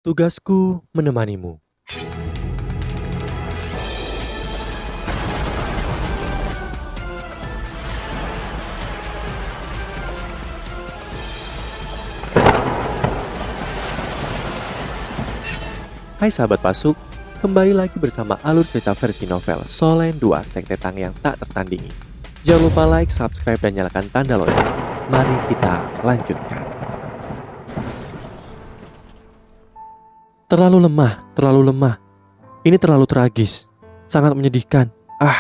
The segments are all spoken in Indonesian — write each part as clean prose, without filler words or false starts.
Tugasku menemanimu. Hai sahabat Pasuk, kembali lagi bersama alur cerita versi novel Solen 2 Sekte Tang yang tak tertandingi. Jangan lupa like, subscribe, dan nyalakan tanda lonceng. Mari kita lanjutkan. Terlalu lemah. Ini terlalu tragis, sangat menyedihkan.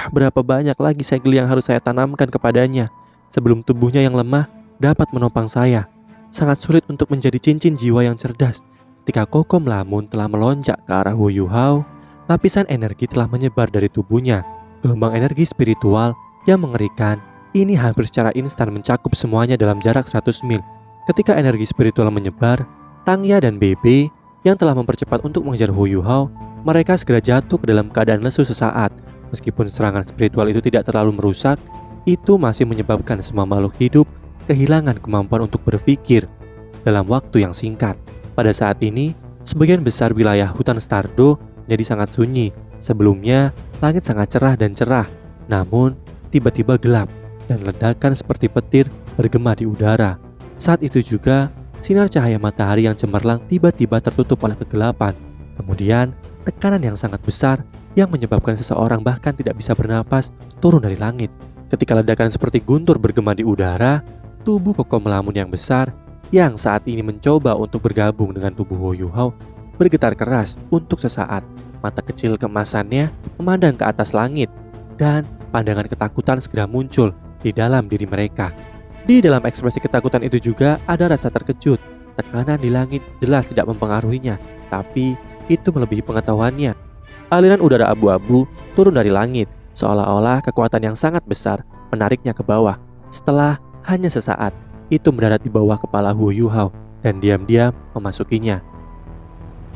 Berapa banyak lagi segel yang harus saya tanamkan kepadanya sebelum tubuhnya yang lemah dapat menopang saya. Sangat sulit untuk menjadi cincin jiwa yang cerdas. Ketika Koko melamun telah melonjak ke arah Wu Yu Hao, lapisan energi telah menyebar dari tubuhnya. Gelombang energi spiritual yang mengerikan ini hampir secara instan mencakup semuanya dalam jarak 100 mil. Ketika energi spiritual menyebar, Tangya dan Bebe yang telah mempercepat untuk mengejar Wu Yu Hao, mereka segera jatuh ke dalam keadaan lesu sesaat. Meskipun serangan spiritual itu tidak terlalu merusak, itu masih menyebabkan semua makhluk hidup kehilangan kemampuan untuk berpikir dalam waktu yang singkat. Pada saat ini, sebagian besar wilayah hutan Stardo menjadi sangat sunyi. Sebelumnya, langit sangat cerah dan cerah. Namun, tiba-tiba gelap dan ledakan seperti petir bergema di udara. Saat itu juga, sinar cahaya matahari yang cemerlang tiba-tiba tertutup oleh kegelapan. Kemudian, tekanan yang sangat besar yang menyebabkan seseorang bahkan tidak bisa bernapas turun dari langit. Ketika ledakan seperti guntur bergema di udara, tubuh Koko Melamun yang besar yang saat ini mencoba untuk bergabung dengan tubuh Wu Yu Hao bergetar keras untuk sesaat. Mata kecil keemasannya memandang ke atas langit dan pandangan ketakutan segera muncul di dalam diri mereka. Di dalam ekspresi ketakutan itu juga ada rasa terkejut. Tekanan di langit jelas tidak mempengaruhinya, tapi itu melebihi pengetahuannya. Aliran udara abu-abu turun dari langit, seolah-olah kekuatan yang sangat besar menariknya ke bawah. Setelah hanya sesaat, itu mendarat di bawah kepala Wu Yu Hao dan diam-diam memasukinya.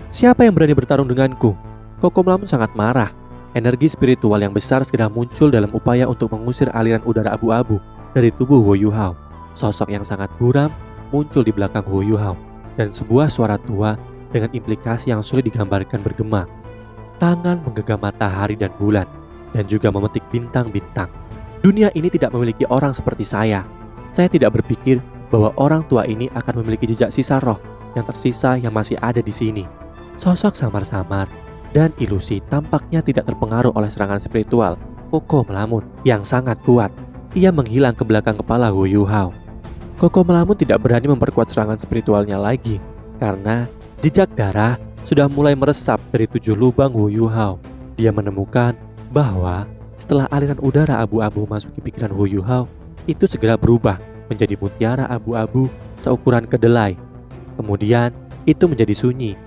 Siapa yang berani bertarung denganku? Koko Melamun sangat marah. Energi spiritual yang besar segera muncul dalam upaya untuk mengusir aliran udara abu-abu dari tubuh Wu Yu Hao. Sosok yang sangat buram muncul di belakang Wu Yu Hao dan sebuah suara tua dengan implikasi yang sulit digambarkan bergema. Tangan menggenggam matahari dan bulan dan juga memetik bintang-bintang. Dunia ini tidak memiliki orang seperti saya. Saya tidak berpikir bahwa orang tua ini akan memiliki jejak sisa roh yang tersisa yang masih ada di sini. Sosok samar-samar dan ilusi tampaknya tidak terpengaruh oleh serangan spiritual Koko Melamun yang sangat kuat. Ia menghilang ke belakang kepala Wu Yu Hao. Koko Melamun tidak berani memperkuat serangan spiritualnya lagi karena jejak darah sudah mulai meresap dari 7 lubang Wu Yu Hao. Dia menemukan bahwa setelah aliran udara abu-abu masuki pikiran Wu Yu Hao, itu segera berubah menjadi mutiara abu-abu seukuran kedelai. Kemudian itu menjadi sunyi.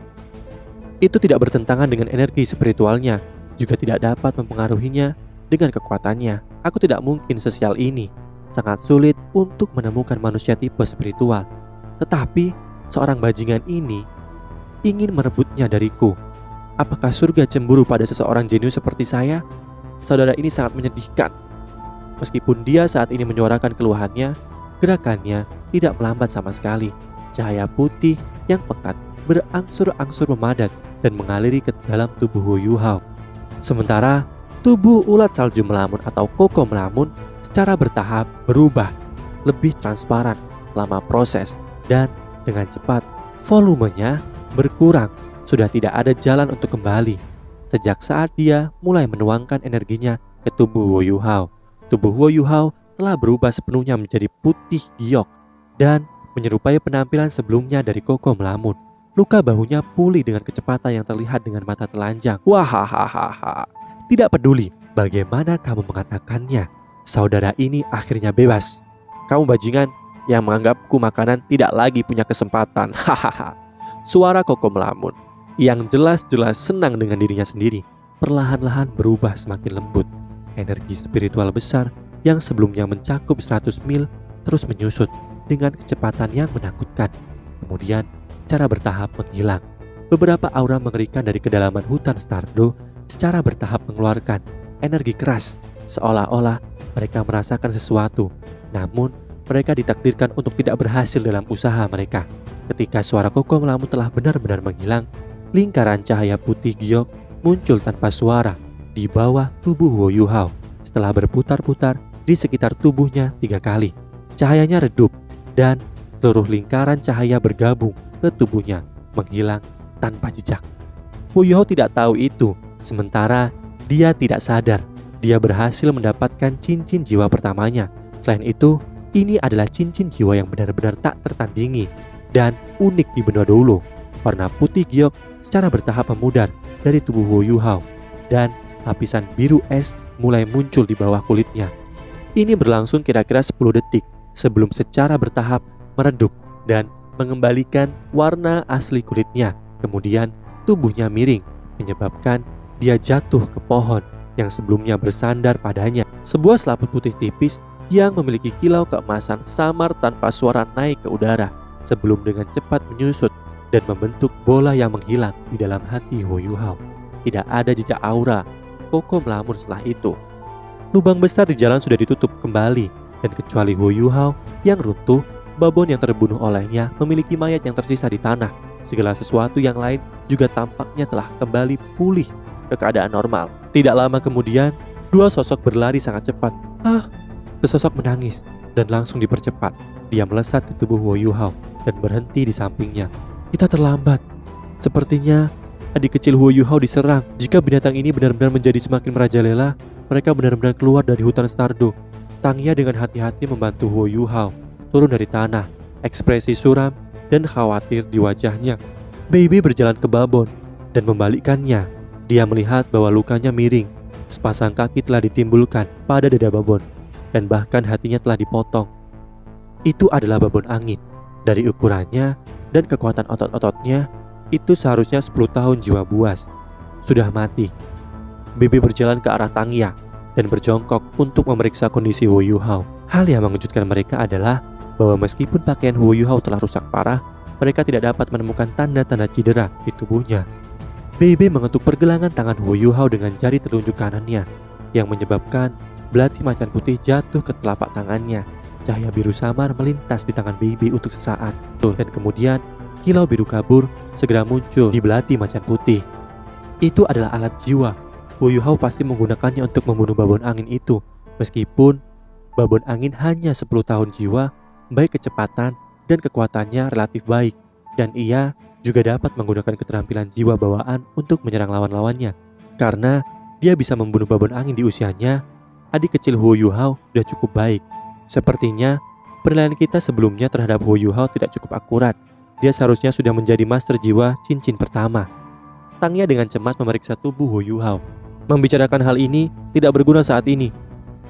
Itu tidak bertentangan dengan energi spiritualnya, juga tidak dapat mempengaruhinya dengan kekuatannya. Aku tidak mungkin sesial ini. Sangat sulit untuk menemukan manusia tipe spiritual. Tetapi seorang bajingan ini ingin merebutnya dariku. Apakah surga cemburu pada seseorang jenius seperti saya? Saudara ini sangat menyedihkan. Meskipun dia saat ini menyuarakan keluhannya, gerakannya tidak melambat sama sekali. Cahaya putih yang pekat berangsur-angsur memadat dan mengaliri ke dalam tubuh Wu Yu Hao. Sementara tubuh ulat salju melamun atau Koko Melamun secara bertahap berubah lebih transparan selama proses dan dengan cepat volumenya berkurang. Sudah tidak ada jalan untuk kembali. Sejak saat dia mulai menuangkan energinya ke tubuh Wu Yu Hao, tubuh Wu Yu Hao telah berubah sepenuhnya menjadi putih giok dan menyerupai penampilan sebelumnya dari Koko Melamun. Luka bahunya pulih dengan kecepatan yang terlihat dengan mata telanjang. Wahahaha. Tidak peduli bagaimana kamu mengatakannya, saudara ini akhirnya bebas. Kamu bajingan yang menganggapku makanan tidak lagi punya kesempatan. Hahaha. Suara Koko Melamun yang jelas-jelas senang dengan dirinya sendiri perlahan-lahan berubah semakin lembut. Energi spiritual besar yang sebelumnya mencakup 100 mil terus menyusut dengan kecepatan yang menakutkan. Kemudian secara bertahap menghilang. Beberapa aura mengerikan dari kedalaman hutan Stardo secara bertahap mengeluarkan energi keras, seolah-olah mereka merasakan sesuatu. Namun mereka ditakdirkan untuk tidak berhasil dalam usaha mereka. Ketika suara Koko Melamun telah benar-benar menghilang, lingkaran cahaya putih giok muncul tanpa suara di bawah tubuh Wu Yuhao. Setelah berputar-putar di sekitar tubuhnya 3 kali, cahayanya redup dan seluruh lingkaran cahaya bergabung ke tubuhnya, menghilang tanpa jejak. Wu Yuhao tidak tahu itu, sementara dia tidak sadar dia berhasil mendapatkan cincin jiwa pertamanya. Selain itu, ini adalah cincin jiwa yang benar-benar tak tertandingi dan unik di benua dulu. Warna putih giok secara bertahap memudar dari tubuh Wu Yuhao dan lapisan biru es mulai muncul di bawah kulitnya. Ini berlangsung kira-kira 10 detik sebelum secara bertahap meredup dan mengembalikan warna asli kulitnya. Kemudian tubuhnya miring, menyebabkan dia jatuh ke pohon yang sebelumnya bersandar padanya. Sebuah selaput putih tipis yang memiliki kilau keemasan samar tanpa suara naik ke udara sebelum dengan cepat menyusut dan membentuk bola yang menghilang di dalam hati Wu Yuhao. Tidak ada jejak aura Koko melamun setelah itu. Lubang besar di jalan sudah ditutup kembali, dan kecuali Wu Yuhao yang runtuh, babon yang terbunuh olehnya memiliki mayat yang tersisa di tanah. Segala sesuatu yang lain juga tampaknya telah kembali pulih ke keadaan normal. Tidak lama kemudian, dua sosok berlari sangat cepat. Sesosok menangis dan langsung dipercepat. Dia melesat ke tubuh Wu Yuhao dan berhenti di sampingnya. Kita terlambat. Sepertinya adik kecil Wu Yuhao diserang. Jika binatang ini benar-benar menjadi semakin merajalela, mereka benar-benar keluar dari hutan Stardo. Tangya dengan hati-hati membantu Wu Yuhao turun dari tanah. Ekspresi suram dan khawatir di wajahnya. Baby berjalan ke babon dan membalikkannya. Dia melihat bahwa lukanya miring. Sepasang kaki telah ditimbulkan pada dada babon dan bahkan hatinya telah dipotong. Itu adalah babon angin. Dari ukurannya dan kekuatan otot-ototnya, itu seharusnya 10 tahun jiwa buas. Sudah mati. Baby berjalan ke arah Tangya dan berjongkok untuk memeriksa kondisi Wu Yuhao. Hal yang mengejutkan mereka adalah bahwa meskipun pakaian Wu Yuhao telah rusak parah, mereka tidak dapat menemukan tanda-tanda cedera di tubuhnya. Baby mengetuk pergelangan tangan Wu Yuhao dengan jari telunjuk kanannya, yang menyebabkan belati macan putih jatuh ke telapak tangannya. Cahaya biru samar melintas di tangan Baby untuk sesaat, dan kemudian kilau biru kabur segera muncul di belati macan putih. Itu adalah alat jiwa. Wu Yuhao pasti menggunakannya untuk membunuh babon angin itu. Meskipun babon angin hanya 10 tahun jiwa, baik kecepatan dan kekuatannya relatif baik, dan ia juga dapat menggunakan keterampilan jiwa bawaan untuk menyerang lawan-lawannya. Karena dia bisa membunuh babon angin di usianya, adik kecil Wu Yuhao sudah cukup baik. Sepertinya penilaian kita sebelumnya terhadap Wu Yuhao tidak cukup akurat. Dia seharusnya sudah menjadi master jiwa cincin pertama. Tangya dengan cemas memeriksa tubuh Wu Yuhao. Membicarakan hal ini tidak berguna saat ini.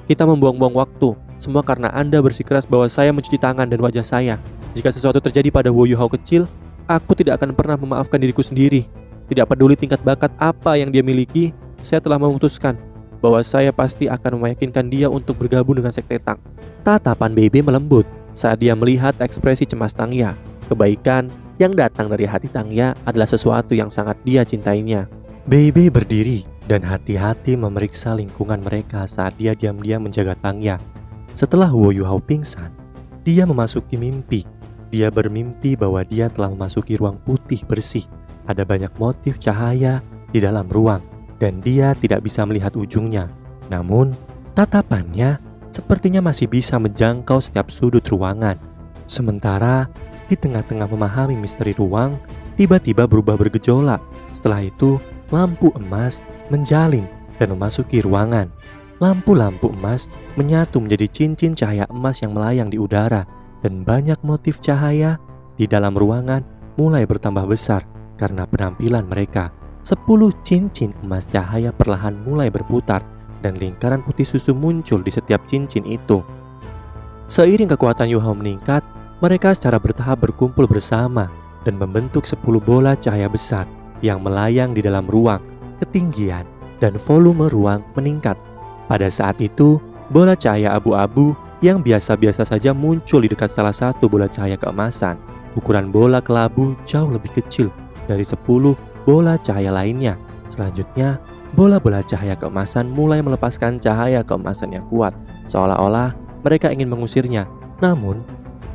Kita membuang-buang waktu. Semua karena Anda bersikeras bahwa saya mencuci tangan dan wajah saya. Jika sesuatu terjadi pada Wu Yuhao kecil, aku tidak akan pernah memaafkan diriku sendiri. Tidak peduli tingkat bakat apa yang dia miliki, saya telah memutuskan bahwa saya pasti akan meyakinkan dia untuk bergabung dengan sekte Tang. Tatapan Baby melembut saat dia melihat ekspresi cemas Tangya. Kebaikan yang datang dari hati Tangya adalah sesuatu yang sangat dia cintainya. Baby berdiri dan hati-hati memeriksa lingkungan mereka saat dia diam-diam menjaga Tangya. Setelah Wu Yuhao pingsan, dia memasuki mimpi. Dia bermimpi bahwa dia telah memasuki ruang putih bersih. Ada banyak motif cahaya di dalam ruang dan dia tidak bisa melihat ujungnya. Namun, tatapannya sepertinya masih bisa menjangkau setiap sudut ruangan. Sementara di tengah-tengah memahami misteri ruang, tiba-tiba berubah bergejolak. Setelah itu, lampu emas menjalin dan memasuki ruangan. Lampu-lampu emas menyatu menjadi cincin cahaya emas yang melayang di udara, dan banyak motif cahaya di dalam ruangan mulai bertambah besar karena penampilan mereka. 10 cincin emas cahaya perlahan mulai berputar dan lingkaran putih susu muncul di setiap cincin itu. Seiring kekuatan Yuhao meningkat, mereka secara bertahap berkumpul bersama dan membentuk 10 bola cahaya besar yang melayang di dalam ruang. Ketinggian dan volume ruang meningkat. Pada saat itu, bola cahaya abu-abu yang biasa-biasa saja muncul di dekat salah satu bola cahaya keemasan. Ukuran bola kelabu jauh lebih kecil dari 10 bola cahaya lainnya. Selanjutnya, bola-bola cahaya keemasan mulai melepaskan cahaya keemasan yang kuat, seolah-olah mereka ingin mengusirnya. Namun,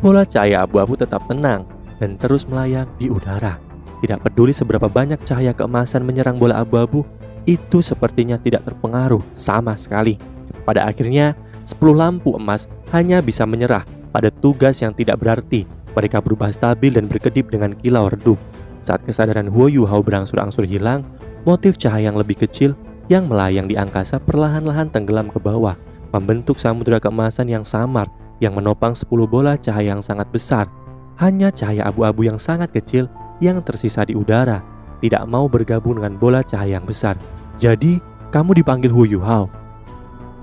bola cahaya abu-abu tetap tenang dan terus melayang di udara. Tidak peduli seberapa banyak cahaya keemasan menyerang bola abu-abu, itu sepertinya tidak terpengaruh sama sekali. Pada akhirnya, 10 lampu emas hanya bisa menyerah pada tugas yang tidak berarti. Mereka berubah stabil dan berkedip dengan kilau redup. Saat kesadaran Huo Yuhao berangsur-angsur hilang, motif cahaya yang lebih kecil yang melayang di angkasa perlahan-lahan tenggelam ke bawah, membentuk samudera keemasan yang samar yang menopang 10 bola cahaya yang sangat besar. Hanya cahaya abu-abu yang sangat kecil yang tersisa di udara tidak mau bergabung dengan bola cahaya yang besar. Jadi, kamu dipanggil Huo Yuhao.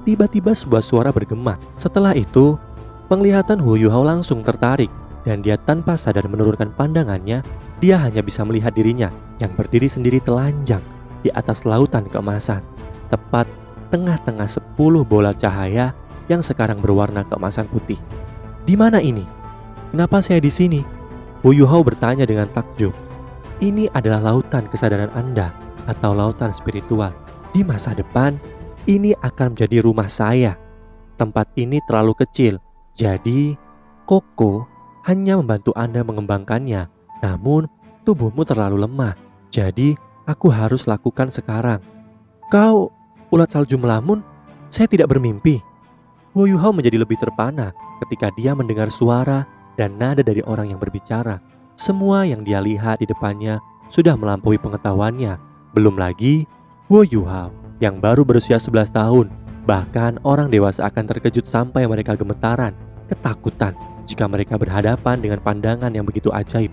Tiba-tiba sebuah suara bergema. Setelah itu, penglihatan Huo Yuhao langsung tertarik dan dia tanpa sadar menurunkan pandangannya. Dia hanya bisa melihat dirinya yang berdiri sendiri telanjang di atas lautan keemasan, tepat tengah-tengah 10 bola cahaya yang sekarang berwarna keemasan putih. Di mana ini? Kenapa saya di sini? Huo Yuhao bertanya dengan takjub. Ini adalah lautan kesadaran Anda atau lautan spiritual. Di masa depan, ini akan menjadi rumah saya. Tempat ini terlalu kecil, jadi Koko hanya membantu Anda mengembangkannya. Namun, tubuhmu terlalu lemah, jadi aku harus lakukan sekarang. Kau, ulat salju melamun? Saya tidak bermimpi. Huo Yuhao menjadi lebih terpana ketika dia mendengar suara dan nada dari orang yang berbicara. Semua yang dia lihat di depannya sudah melampaui pengetahuannya. Belum lagi Huo Yuhao yang baru berusia 11 tahun. Bahkan orang dewasa akan terkejut sampai mereka gemetaran, ketakutan jika mereka berhadapan dengan pandangan yang begitu ajaib.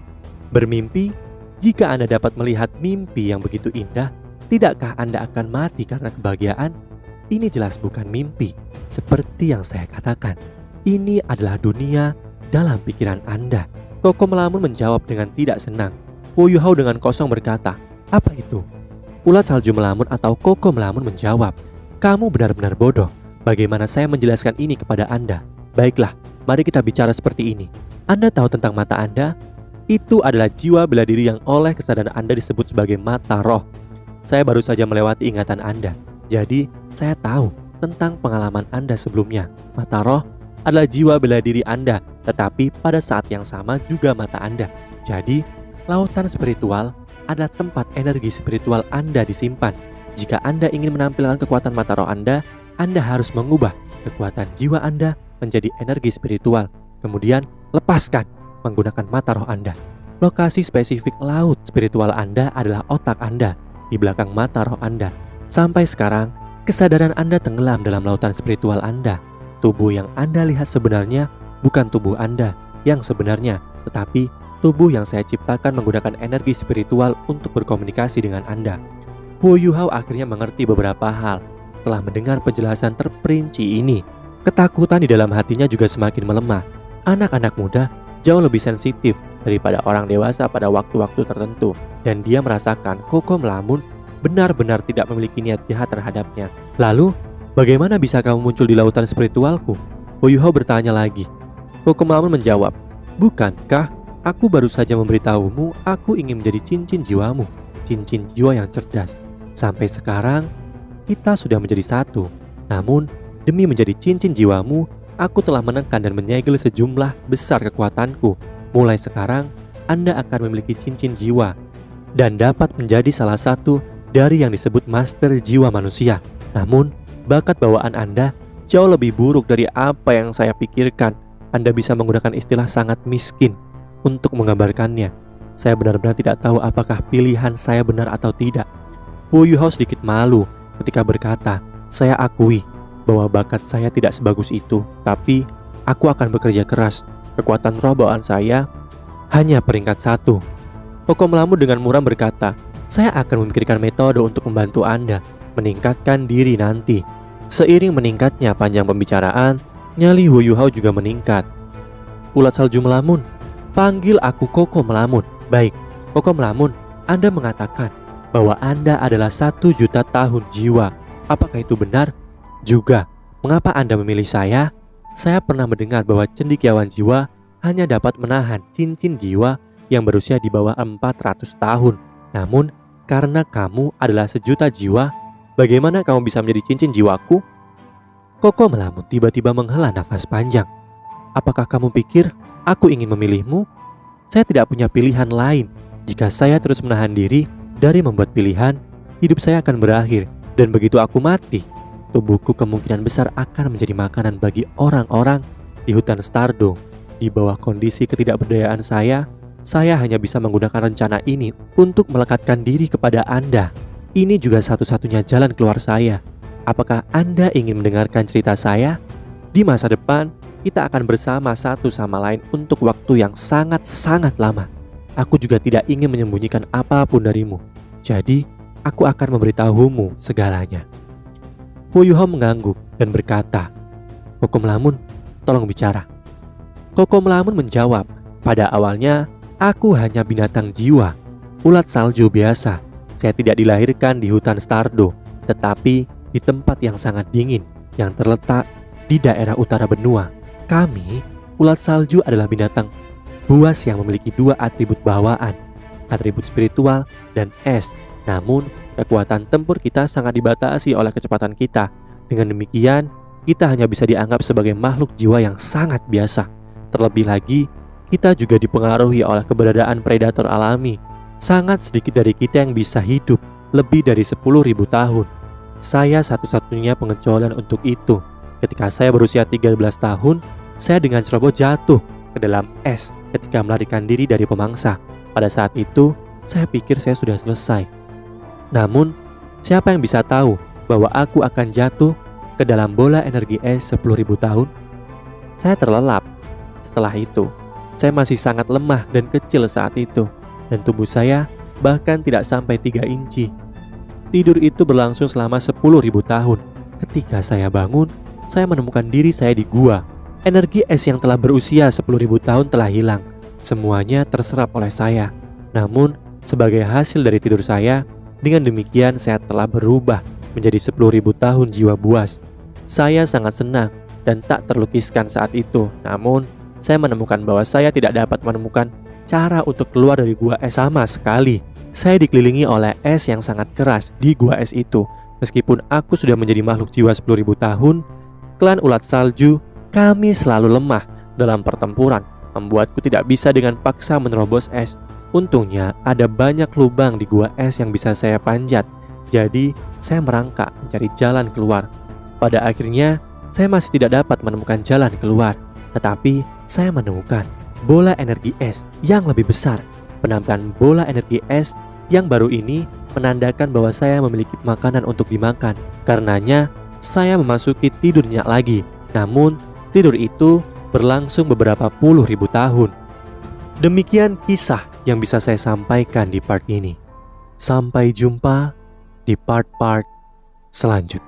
Bermimpi? Jika Anda dapat melihat mimpi yang begitu indah, tidakkah Anda akan mati karena kebahagiaan? Ini jelas bukan mimpi. Seperti yang saya katakan, ini adalah dunia dalam pikiran Anda. Koko melamun menjawab dengan tidak senang. Huo Yuhao dengan kosong berkata, apa itu? Ulat salju melamun atau Koko melamun menjawab, kamu benar-benar bodoh. Bagaimana saya menjelaskan ini kepada Anda? Baiklah, mari kita bicara seperti ini. Anda tahu tentang mata Anda? Itu adalah jiwa bela diri yang oleh kesadaran Anda disebut sebagai mata roh. Saya baru saja melewati ingatan Anda. Jadi, saya tahu tentang pengalaman Anda sebelumnya. Mata roh adalah jiwa bela diri Anda, tetapi pada saat yang sama juga mata Anda. Jadi, lautan spiritual adalah tempat energi spiritual Anda disimpan. Jika Anda ingin menampilkan kekuatan mata roh Anda harus mengubah kekuatan jiwa Anda menjadi energi spiritual. Kemudian, lepaskan menggunakan mata roh Anda. Lokasi spesifik laut spiritual Anda adalah otak Anda, di belakang mata roh Anda. Sampai sekarang, kesadaran Anda tenggelam dalam lautan spiritual Anda. Tubuh yang Anda lihat sebenarnya bukan tubuh Anda yang sebenarnya, tetapi tubuh yang saya ciptakan menggunakan energi spiritual untuk berkomunikasi dengan Anda. Huo Yuhao akhirnya mengerti beberapa hal setelah mendengar penjelasan terperinci ini. Ketakutan di dalam hatinya juga semakin melemah. Anak-anak muda jauh lebih sensitif daripada orang dewasa pada waktu-waktu tertentu, dan dia merasakan Koko melamun benar-benar tidak memiliki niat jahat terhadapnya. Lalu, bagaimana bisa kamu muncul di lautan spiritualku? Huo Yuhao bertanya lagi. Koko melamun menjawab, bukankah aku baru saja memberitahumu aku ingin menjadi cincin jiwamu, cincin jiwa yang cerdas. Sampai sekarang, kita sudah menjadi satu. Namun, demi menjadi cincin jiwamu, aku telah menekan dan menyegel sejumlah besar kekuatanku. Mulai sekarang, Anda akan memiliki cincin jiwa dan dapat menjadi salah satu dari yang disebut master jiwa manusia. Namun, bakat bawaan Anda jauh lebih buruk dari apa yang saya pikirkan. Anda bisa menggunakan istilah sangat miskin untuk menggambarkannya. Saya benar-benar tidak tahu apakah pilihan saya benar atau tidak. Huo Yuhao sedikit malu ketika berkata, saya akui bahwa bakat saya tidak sebagus itu, tapi aku akan bekerja keras. Kekuatan roh bawaan saya hanya peringkat 1. Koko melamun dengan muram berkata, saya akan memikirkan metode untuk membantu Anda meningkatkan diri nanti. Seiring meningkatnya panjang pembicaraan, nyali Huo Yuhao juga meningkat. Ulat salju melamun, panggil aku Koko melamun. Baik, Koko melamun, Anda mengatakan bahwa Anda adalah 1 juta tahun jiwa. Apakah itu benar? Juga, mengapa Anda memilih saya? Saya pernah mendengar bahwa cendekiawan jiwa hanya dapat menahan cincin jiwa yang berusia di bawah 400 tahun. Namun, karena kamu adalah 1 juta jiwa, bagaimana kamu bisa menjadi cincin jiwaku? Koko melamun tiba-tiba menghela nafas panjang. Apakah kamu pikir aku ingin memilihmu? Saya tidak punya pilihan lain. Jika saya terus menahan diri dari membuat pilihan, hidup saya akan berakhir. Dan begitu aku mati, tubuhku kemungkinan besar akan menjadi makanan bagi orang-orang di hutan Stardo. Di bawah kondisi ketidakberdayaan saya hanya bisa menggunakan rencana ini untuk melekatkan diri kepada Anda. Ini juga satu-satunya jalan keluar saya. Apakah Anda ingin mendengarkan cerita saya? Di masa depan, kita akan bersama satu sama lain untuk waktu yang sangat-sangat lama. Aku juga tidak ingin menyembunyikan apapun darimu. Jadi, aku akan memberitahumu segalanya. Hu Yuhong mengangguk dan berkata, Koko Melamun, tolong bicara. Koko Melamun menjawab, pada awalnya, aku hanya binatang jiwa, ulat salju biasa. Saya tidak dilahirkan di hutan Stardo, tetapi di tempat yang sangat dingin yang terletak di daerah utara benua. Kami, ulat salju adalah binatang buas yang memiliki dua atribut bawaan, atribut spiritual dan es. Namun, kekuatan tempur kita sangat dibatasi oleh kecepatan kita. Dengan demikian, kita hanya bisa dianggap sebagai makhluk jiwa yang sangat biasa. Terlebih lagi, kita juga dipengaruhi oleh keberadaan predator alami. Sangat sedikit dari kita yang bisa hidup lebih dari 10.000 tahun. Saya satu-satunya pengecualian untuk itu. Ketika saya berusia 13 tahun, saya dengan ceroboh jatuh ke dalam es ketika melarikan diri dari pemangsa. Pada saat itu, saya pikir saya sudah selesai. Namun, siapa yang bisa tahu bahwa aku akan jatuh ke dalam bola energi es 10.000 tahun? Saya terlelap. Setelah itu, saya masih sangat lemah dan kecil saat itu, dan tubuh saya bahkan tidak sampai 3 inci. Tidur itu berlangsung selama 10.000 tahun. Ketika saya bangun, saya menemukan diri saya di gua. Energi es yang telah berusia 10.000 tahun telah hilang. Semuanya terserap oleh saya. Namun, sebagai hasil dari tidur saya, dengan demikian saya telah berubah menjadi 10.000 tahun jiwa buas. Saya sangat senang dan tak terlukiskan saat itu. Namun, saya menemukan bahwa saya tidak dapat menemukan cara untuk keluar dari gua es sama sekali. Saya dikelilingi oleh es yang sangat keras di gua es itu. Meskipun aku sudah menjadi makhluk jiwa 10.000 tahun, klan ulat salju, kami selalu lemah dalam pertempuran, membuatku tidak bisa dengan paksa menerobos es. Untungnya ada banyak lubang di gua es yang bisa saya panjat. Jadi saya merangkak mencari jalan keluar. Pada akhirnya saya masih tidak dapat menemukan jalan keluar. Tetapi saya menemukan bola energi es yang lebih besar. Penampilan bola energi es yang baru ini menandakan bahwa saya memiliki makanan untuk dimakan. Karenanya saya memasuki tidur nyenyak lagi. Namun tidur itu berlangsung beberapa puluh ribu tahun. Demikian kisah yang bisa saya sampaikan di part ini. Sampai jumpa di part-part selanjutnya.